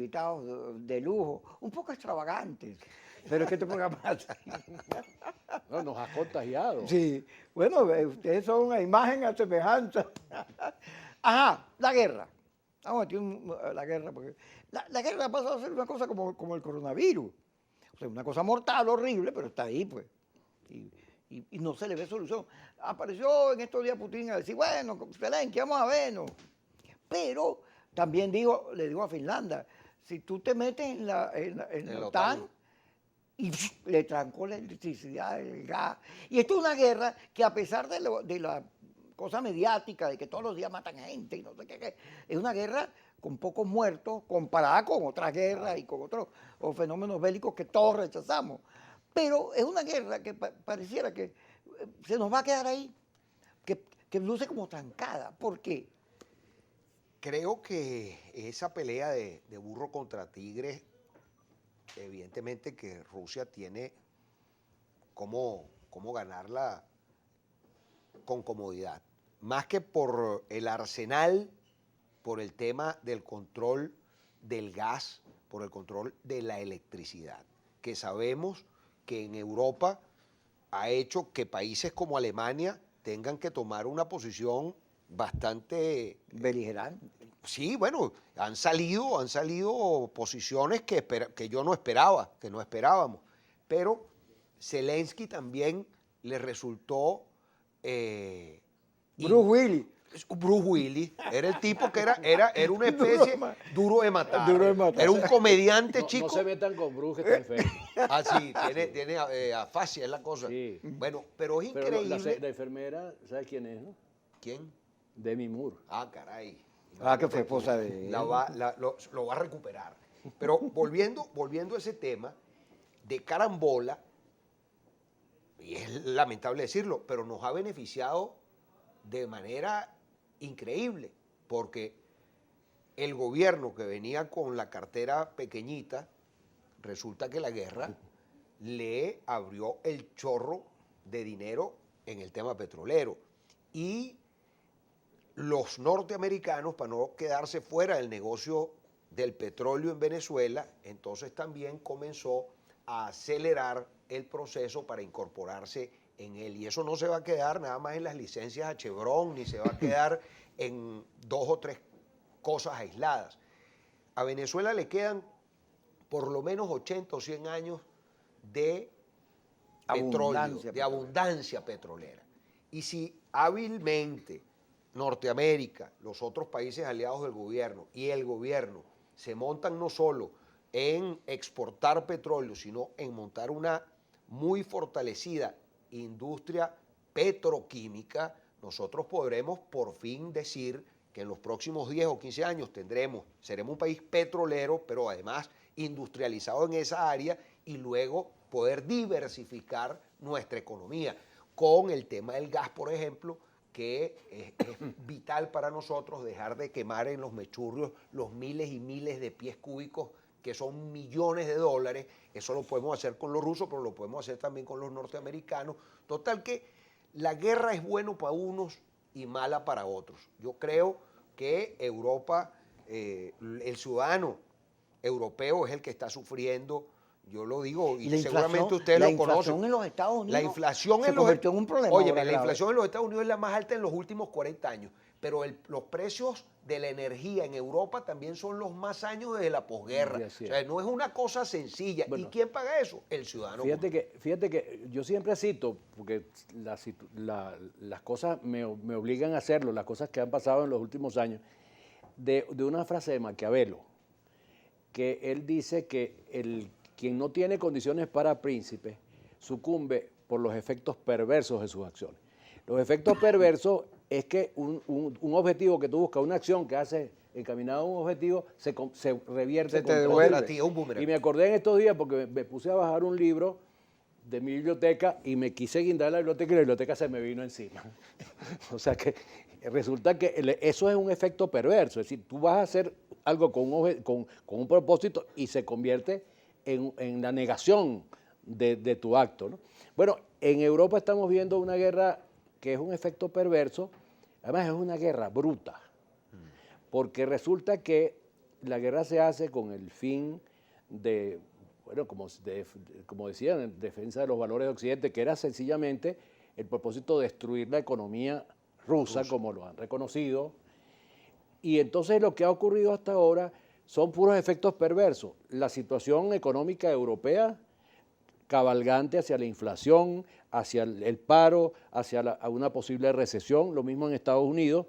invitados de lujo, un poco extravagantes, pero ¿qué te ponga más? No, nos has contagiado. Sí, bueno, ustedes son una imagen a semejanza. Ajá, la guerra. Vamos a meter la guerra, porque la guerra ha pasado a ser una cosa como el coronavirus. O sea, una cosa mortal, horrible, pero está ahí, pues. Y no se le ve solución. Apareció en estos días Putin a decir, bueno, Zelensky, vamos a vernos. Pero también le digo a Finlandia, si tú te metes en la OTAN y le trancó la electricidad, el gas. Y esto es una guerra que a pesar de la cosa mediática, de que todos los días matan gente y no sé qué, es una guerra con pocos muertos comparada con otras guerras y con otros fenómenos bélicos que todos rechazamos. Pero es una guerra que pareciera que se nos va a quedar ahí, que luce como trancada. ¿Por qué? Creo que esa pelea de burro contra tigre, evidentemente que Rusia tiene cómo ganarla con comodidad. Más que por el arsenal, por el tema del control del gas, por el control de la electricidad, que sabemos que en Europa ha hecho que países como Alemania tengan que tomar una posición bastante beligerante. Sí, bueno, han salido posiciones que yo no esperaba, que no esperábamos. Pero Zelensky también le resultó Bruce Willis. Bruce Willis era el tipo que era una especie duro de matar. Duro de matar. Era un comediante chico. No se metan con Bruce, que está enfermo. Ah, sí, tiene afasia, es la cosa. Sí. Bueno, pero es Pero increíble. la enfermera, ¿sabes quién es, no? ¿Quién? Demi Moore. Ah, caray. Que fue esposa de él. Lo va a recuperar. Pero volviendo a ese tema de carambola, y es lamentable decirlo, pero nos ha beneficiado de manera increíble, porque el gobierno que venía con la cartera pequeñita, resulta que la guerra le abrió el chorro de dinero en el tema petrolero. Y los norteamericanos, para no quedarse fuera del negocio del petróleo en Venezuela, entonces también comenzó a acelerar el proceso para incorporarse en él. Y eso no se va a quedar nada más en las licencias a Chevron, ni se va a quedar en 2 o 3 cosas aisladas. A Venezuela le quedan por lo menos 80 o 100 años de petróleo, de abundancia petrolera. Y si hábilmente Norteamérica, los otros países aliados del gobierno y el gobierno se montan no solo en exportar petróleo, sino en montar una muy fortalecida industria petroquímica, nosotros podremos por fin decir que en los próximos 10 o 15 años seremos un país petrolero, pero además industrializado en esa área, y luego poder diversificar nuestra economía con el tema del gas, por ejemplo, que es vital para nosotros dejar de quemar en los mechurrios los miles y miles de pies cúbicos, que son millones de dólares. Eso lo podemos hacer con los rusos, pero lo podemos hacer también con los norteamericanos. Total que la guerra es bueno para unos y mala para otros. Yo creo que Europa, el ciudadano europeo es el que está sufriendo. Yo lo digo, y seguramente ustedes lo conocen. La inflación en los Estados Unidos la inflación se convirtió en un problema. Óyeme, la inflación en los Estados Unidos es la más alta en los últimos 40 años, pero los precios de la energía en Europa también son los más años desde la posguerra. O sea, no es una cosa sencilla. Bueno, ¿y quién paga eso? El ciudadano. Fíjate que yo siempre cito, porque las cosas me obligan a hacerlo, las cosas que han pasado en los últimos años, de una frase de Maquiavelo, que él dice que quien no tiene condiciones para príncipe sucumbe por los efectos perversos de sus acciones. Los efectos perversos es que un objetivo que tú buscas, una acción que hace encaminado a un objetivo, se revierte contra ti. Y me acordé en estos días porque me puse a bajar un libro de mi biblioteca y me quise guindar la biblioteca y la biblioteca se me vino encima. O sea que resulta que eso es un efecto perverso. Es decir, tú vas a hacer algo con un propósito y se convierte en la negación de tu acto, ¿no? Bueno, en Europa estamos viendo una guerra que es un efecto perverso, además es una guerra bruta, porque resulta que la guerra se hace con el fin de, bueno, como decían, en defensa de los valores de Occidente, que era sencillamente el propósito de destruir la economía rusa, como lo han reconocido. Y entonces lo que ha ocurrido hasta ahora son puros efectos perversos. La situación económica europea cabalgante hacia la inflación, hacia el paro, hacia a una posible recesión, lo mismo en Estados Unidos.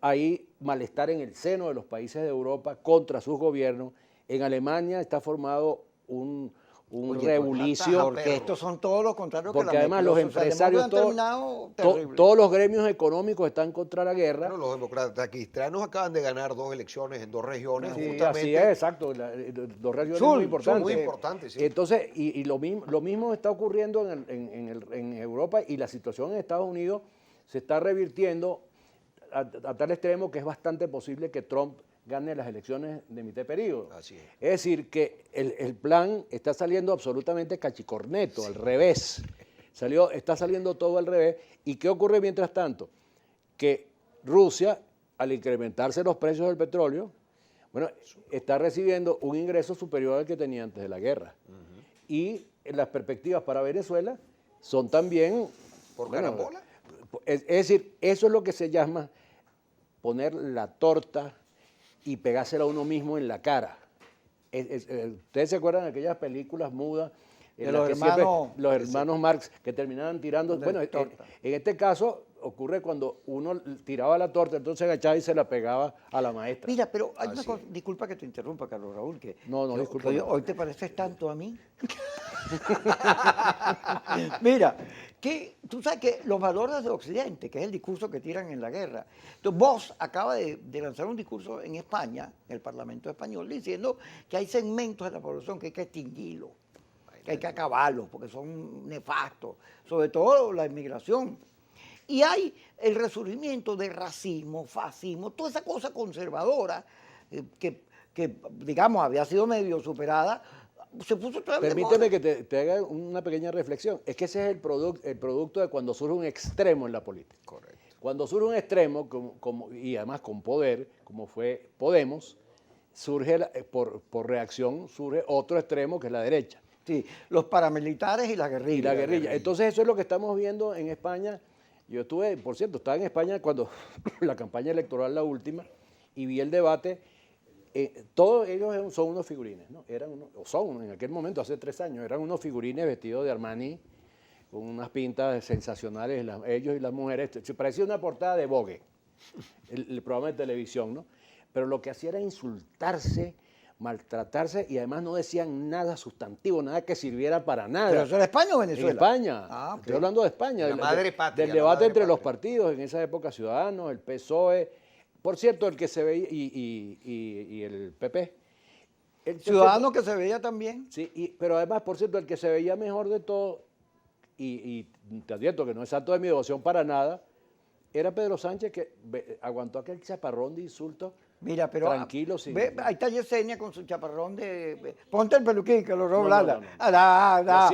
Hay malestar en el seno de los países de Europa contra sus gobiernos. En Alemania está formado un Oye, rebulicio. porque estos son todos los contrarios que Porque la además los empresarios, todos los gremios económicos están contra la guerra. Bueno, los demócratas cristianos acaban de ganar 2 elecciones en 2 regiones. Sí, justamente. así es, exacto. Dos regiones Sur, muy importantes. Muy importantes, sí. Entonces, y lo mismo está ocurriendo en Europa, y la situación en Estados Unidos se está revirtiendo a tal extremo que es bastante posible que Trump gane las elecciones de mitad de periodo. Así es. Es decir, que el plan está saliendo absolutamente cachicorneto, al revés. Está saliendo todo al revés. ¿Y qué ocurre mientras tanto? Que Rusia, al incrementarse los precios del petróleo, bueno, está recibiendo un ingreso superior al que tenía antes de la guerra. Y las perspectivas para Venezuela son también... ¿Por bueno, carambola? es decir, eso es lo que se llama poner la torta y pegársela a uno mismo en la cara. ¿Ustedes se acuerdan de aquellas películas mudas De los hermanos, los hermanos Marx que terminaban tirando? De Bueno, torta. en este caso ocurre cuando uno tiraba la torta, entonces agachaba y se la pegaba a la maestra. Mira, pero hay una Así cosa, disculpa que te interrumpa, Carlos Raúl, que No, que disculpa. hoy te pareces tanto a mí. Mira, que tú sabes que los valores de Occidente, que es el discurso que tiran en la guerra. Entonces, Vox acaba de lanzar un discurso en España, en el Parlamento español, diciendo que hay segmentos de la población que hay que extinguirlos, que hay que acabarlos, porque son nefastos, sobre todo la inmigración. Y hay el resurgimiento de racismo, fascismo, toda esa cosa conservadora que, digamos, había sido medio superada, se puso otra vez de moda. Permíteme que te haga una pequeña reflexión. Es que ese es el producto de cuando surge un extremo en la política. Correcto. Cuando surge un extremo, y además con poder, como fue Podemos, surge por reacción, surge otro extremo que es la derecha. Sí, los paramilitares y la Y guerrilla. la guerrilla. Entonces eso es lo que estamos viendo en España. Yo estaba en España cuando la campaña electoral, la última, y vi el debate. Todos ellos son unos figurines, ¿no? Son en aquel momento, hace 3 años, eran unos figurines vestidos de Armani, con unas pintas sensacionales, ellos y las mujeres. Se parecía una portada de Vogue, el programa de televisión, ¿no? Pero lo que hacía era insultarse, maltratarse, y además no decían nada sustantivo, nada que sirviera para nada. ¿Pero eso era España o Venezuela? En España. Ah, ok. Estoy hablando de España. La madre patria, Del la debate madre entre los patria. partidos, en esa época Ciudadanos, el PSOE, por cierto, el que se veía, y el PP. Ciudadanos que se veía también. Sí, pero además, por cierto, el que se veía mejor de todo, y te advierto que no es santo de mi devoción para nada, era Pedro Sánchez, que aguantó aquel chaparrón de insultos. Mira, pero Tranquilo, sí. ahí está Yesenia con su chaparrón de... Ponte el peluquín, que lo No, robla. no, no, no. Da.